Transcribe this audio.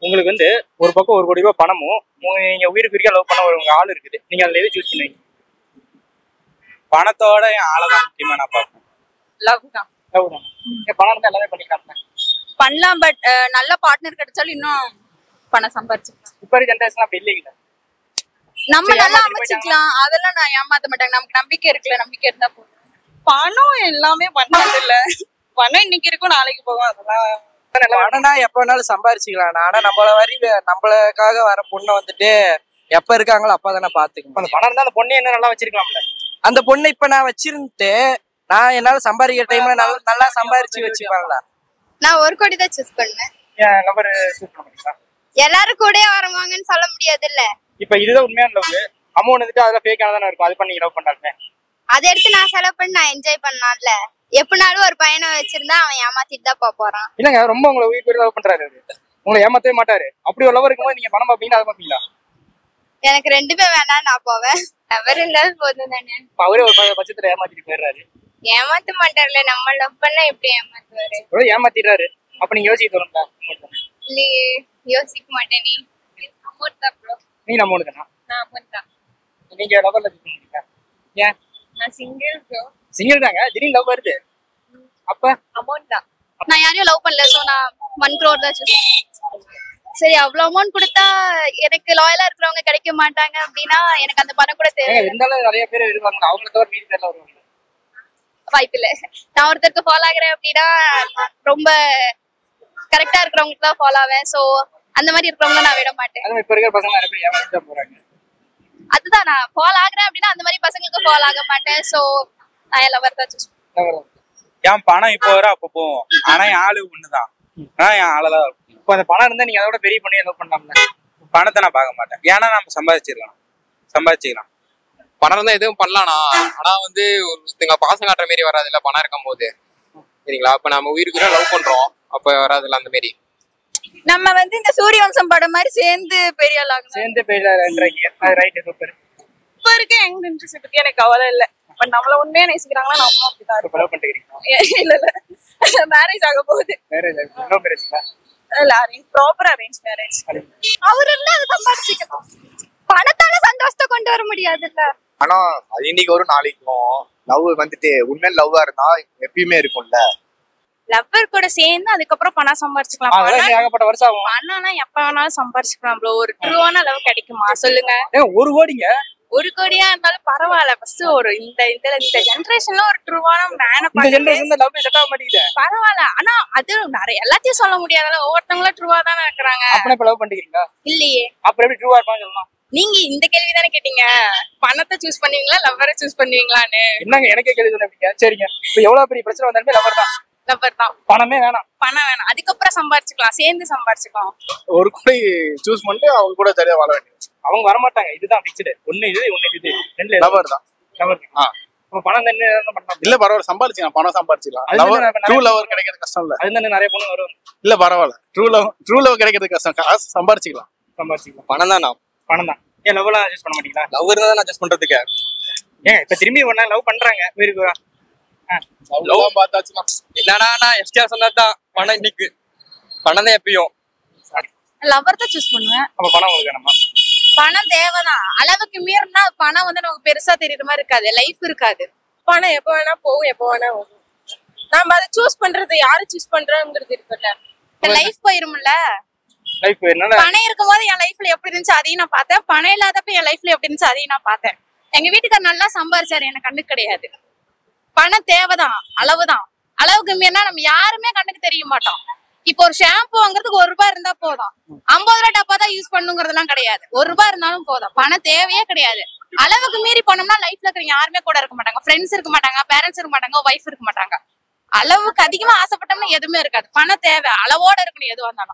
உங்களுக்கு வந்து ஒரு பக்கம் 1 கோடி ரூபாய் பணமும் நீங்க உயிருக்கு உயிரியா லவ் பண்ண ஒரு ஆள் இருக்குது, நீங்க அதுல எது சூஸ் பண்ணுவீங்க? பணத்தோட என் ஆளதான் முக்கியமா நான் பார்ப்பேன். லவ் தான். லவ் தான். பணம் இருந்தா எல்லாமே பண்ணிக்கலாம். பண்ணலாம், பட் நல்ல பார்ட்னர் கிடைச்சாலும் இன்னும் பணம் சம்பாரிச்சுக்கலாம். இப்ப இருக்க ஜென்ரேஷன் அப்படி இல்லைங்களா? நம்ம நல்லா அமைச்சுக்கலாம், அதெல்லாம் நான் ஏமாத்த மாட்டாங்க. நமக்கு நம்பிக்கை இருக்குல்ல, நம்பிக்கை இருந்தா போதும். பணம் எல்லாமே பண்ணது இல்ல, பணம் இன்னைக்கு இருக்கும் நாளைக்கு போகும். அதெல்லாம் பணம்னா எப்ப வேணாலும் சம்பாரிச்சுக்கலாம். ஆனா நம்மளுக்காக வர பொண்ணை வந்துட்டு எப்ப இருக்காங்களோ அப்பதானே பாத்துக்கணும். அந்த பணம் இருந்தா அந்த பொண்ணு என்ன நல்லா வச்சிருக்கலாம்ல. அந்த பொண்ணை இப்ப நான் வச்சிருந்துட்டு நான் என்னால சம்பாதிக்கிற டைம்ல நல்லா சம்பாரிச்சு வச்சுப்பாங்களா? நான் 1 கோடி தான் சூஸ் பண்ணுவேன். ஏன் லவர் சூஸ் பண்ண மாட்டீங்களா? எல்லாரும் கூட வருவாங்கன்னு சொல்ல முடியாது இல்ல. இப்ப இதுதான் உண்மையான லவ். அமௌண்ட் வந்துட்டு அதுல ஃபேக் ஆனதானே இருக்கும். அது பண்ணி லவ் பண்றாங்க. அதை எடுத்து நான் செலவு பண்ணி நான் என்ஜாய் பண்ணலாம்ல. எப்பனாலும் ஒரு பையனை வச்சிருந்தா அவன் ஏமாத்திட்டு தான் போறான். இல்லங்க, ரொம்ப உங்களை உயிர் லவ் பண்றாரு. உங்களை ஏமாத்தவே மாட்டாரு. அப்படி ஒரு லவர் இருக்கும்போது நீங்க பணம் பாப்பீங்களா, அதை பாப்பீங்களா? எனக்கு 2மே வேணாம், நான் போவேன். லவர் இருந்தாலும் போதும் தானே. அவரே ஒரு பட்சத்துல ஏமாத்திட்டு போயிடுறாரு. ஏமாத்த மாட்டார்ல, நம்ம லவ் பண்ணா எப்படி ஏமாத்துவாரு? ஏமாத்திடுறாரு. அப்ப நீங்க யோசிக்க தோணுங்களா? இல்லையே, யோசிக்க மாட்டேன். நீ அமௌண்ட் தான் ப்ரோ. நீ நம்ம தானா? நான் அமௌண்ட் தான். நீங்க லவர்ல சூஸ் பண்ணுவீங்களா? ஏன்? நான் சிங்கிள் ப்ரோ. சிங்கிள் தாங்க, திடீர்னு லவ் வருது. அப்ப அமௌண்ட் தான். நான் யாரையும் லவ் பண்ணல, சோ நான் 1 crore தான் சூஸ் பண்ணுவேன். சரி, அவ்வளவு அமௌண்ட் கொடுத்தா எனக்கு லாயலா இருக்கிறவங்க கிடைக்க மாட்டாங்க அப்படின்னா எனக்கு அந்த பணம் கூட தேவை. இருந்தாலும் நிறைய பேர் இருக்காங்க, அவங்கள தவிர மீதி பேர்ல வருவாங்க. வாய்ப்பு இல்ல. நான் ஒருத்தருக்கு ஃபாலோ ஆகுறேன் அப்படின்னா ரொம்ப கரெக்டா இருக்கிறவங்களுக்கு தான் ஃபாலோ ஆவேன். சோ அந்த மாதிரி இருக்கிறவங்க நான் விட மாட்டேன். அதுவும் இப்ப இருக்கிற பசங்க நிறைய பேர் ஏமாத்திட்டு போறாங்க. அதுதான், நான் ஃபாலோ ஆகுறேன் அப்படின்னா அந்த மாதிரி பசங்களுக்கு ஃபாலோ ஆக மாட்டேன். சோ நான் என் லவர் தான் சூஸ் பண்ணுவேன். என் பணம் இப்போ வர அப்ப போவோம். ஆனா என் ஆளு ஒண்ணுதான். ஆனா என் ஆளதான் இருக்கும். இப்போ அந்த பணம் இருந்தா நீங்க அதோட பெரிய பண்ணி லவ் பண்ணலாம்ல. பணத்தை நான் பார்க்க மாட்டேன். ஏன்னா நம்ம சம்பாதிச்சிக்கலாம். பணம் இருந்தா எதுவும் பண்ணலாம்னா, ஆனா வந்து ஒருத்தங்க பாசம் காட்டுற மாதிரி வராது இல்ல பணம் இருக்கும் போது. சரிங்களா? அப்ப நம்ம உயிருக்கு லவ் பண்றோம், அப்ப வராதுல்ல அந்த மாதிரி. நம்ம வந்து இந்த சூரியவம்சம் படம் மாதிரி சேர்ந்து பெரிய ஆள் ஆகணும். சேர்ந்து பெரியறாங்க. அது ரைட். சூப்பர். இப்ப இருக்க யங் ஜெனரேஷன் பத்தி எனக்கு கவலை இல்ல. பட் நம்மள உண்மையா நேசிக்கிறாங்களா நம்மளும் அப்படிதான் இப்ப லவ் பண்ணிக்கிறீங்க? இல்ல மேரேஜ் ஆக போகுது. மேரேஜ் லவ் மேரேஜ்ங்களா? இல்ல, ப்ராப்பர் அரேஞ்ச் மேரேஜ். அவரு இருந்தா அது சம்பாதிச்சுக்கணும். பணத்தால சந்தோஷத்தை கொண்டு வர முடியாதுல்ல. ஆனா அது இன்னைக்கு வரும் நாளைக்கும். லவ் வந்துட்டு உண்மையான லவ்வா இருந்தா எப்பயுமே இருக்கும்ல. லவ்வர் கூட சேர்ந்து அதுக்கப்புறம் பணம் சம்பாரிச்சுக்கலாம். ஏகப்பட்ட வருஷம் ஆகும். பணம்னா எப்ப வேணாலும் சம்பாரிச்சுக்கலாம் ப்ரோ. ஒரு ட்ரூவான லவ் கிடைக்குமா சொல்லுங்க? 1 கோடிங்க. 1 கோடியா இருந்தாலும் பரவாயில்ல. ஃபர்ஸ்ட் ஒரு இந்த ஜெனரேஷன்ல ஒரு ட்ரூவான மேன இந்த ஜெனரேஷன்ல லவ் செட் ஆக மாட்டேங்குது. பரவாயில்ல. ஆனா அது நிறைய எல்லாத்தையும் சொல்ல முடியாதுல. ஒவ்வொருத்தவங்களும் ட்ரூவா தானே இருக்கிறாங்க. அப்ப இப்ப லவ் பண்ணிக்கிறீங்களா? இல்லையே. அப்புறம் எப்படி ட்ரூவா இருப்பான்னு சொல்லலாம். நீங்க இந்த கேள்வி தானே கேட்டீங்க, பணத்தை சூஸ் பண்ணுவீங்களா லவ்வரை சூஸ் பண்ணுவீங்களான்னு? என்னங்க எனக்கே கேள்வி சொன்னீங்க. சரிங்க, இப்ப எவ்வளவு பெரிய பிரச்சனை வந்தாலுமே லவர் தான். லவ்வர் தான். பணமே வேணாம். பணம் வேணாம், அதுக்கப்புறம் சம்பாரிச்சுக்கலாம், சேர்ந்து சம்பாரிச்சுக்கலாம். 1 கோடி சூஸ் பண்ணிட்டு அவங்க கூட ஜாலியா வாழ வேண்டியது. அவங்க வரமாட்டாங்க. இதுதான் பிக்ஸ்டு. ஒண்ணு இது ரெண்டு லவர் தான். லவர். பணம் தான் என்ன பண்ணலாம். இல்ல பரவாயில்ல, சம்பாரிச்சுக்கலாம். பணம் சம்பாரிச்சுக்கலாம். ட்ரூ லவர் கிடைக்கிறது கஷ்டம் இல்ல. அதுல நிறைய பொண்ணு வரும். இல்ல பரவாயில்ல, ட்ரூ லவ் கிடைக்கிறது கஷ்டம். காசு சம்பாரிச்சுக்கலாம். பணம் தான். பணம் தான். ஏன் லவ் எல்லாம் சூஸ் பண்ண மாட்டீங்களா? லவ் இருந்தா நான் சூஸ் பண்றதுக்கு. ஏன் இப்ப திரும்பி ஒண்ணா லவ் பண்றாங்க வீருக்கு லவ் பார்த்தாச்சுமா என்னன்னா நான் எஸ்டிஆர் சொன்னதுதான். பணம் இன்னைக்கு பணம் தான் எப்பயும். லவர் தான் சூஸ் பண்ணுவேன். அப்ப பணம் உங்களுக்கு வேணுமா? பணம் தேவைதான். அளவுக்கு மீறினா பணம் வந்து நமக்கு பெருசா தெரியுற மாதிரி இருக்காது, லைஃப் இருக்காது. பணம் எப்ப வேணா போகும், எப்ப வேணா வரும். நம்ம அதை சூஸ் பண்றது யாரு சூஸ் பண்றோங்கிறது இருக்குல்ல. லைஃப் போயிரும்ல. லைஃப் என்னன்னா பணம் இருக்கும்போது என் லைஃப்ல எப்படி இருந்துச்சு அதையும் நான் பார்த்தேன். பணம் இல்லாதப்ப என் லைஃப்ல எப்படி இருந்துச்சு அதையும் நான் பார்த்தேன். எங்க வீட்டுக்கார் நல்லா சம்பாரிச்சாரு, எனக்கு கண்ணு கிடையாது. பணம் தேவைதான், அளவுதான். அளவுக்கு மீறினா நம்ம யாருமே கண்ணுக்கு தெரிய மாட்டோம். இப்போ ஒரு ஷாம்பு வாங்குறதுக்கு 1 ரூபாய் இருந்தா போதும். 50 ரூபாய் டப்பா தான் யூஸ் பண்ணுங்கிறதுலாம் கிடையாது. 1 ரூபாய் இருந்தாலும் போதும். பணம் தேவையே கிடையாது. அளவுக்கு மீறி போனோம்னா லைஃப்ல இருக்கிற யாருமே கூட இருக்க மாட்டாங்க. ஃப்ரெண்ட்ஸ் இருக்க மாட்டாங்க, பேரண்ட்ஸ் இருக்க மாட்டாங்க, ஒய்ஃப் இருக்க மாட்டாங்க. அளவுக்கு அதிகமா ஆசைப்பட்டோம்னா எதுவுமே இருக்காது. பணம் தேவை, அளவோட இருக்கணும் எதுவா இருந்தாலும்.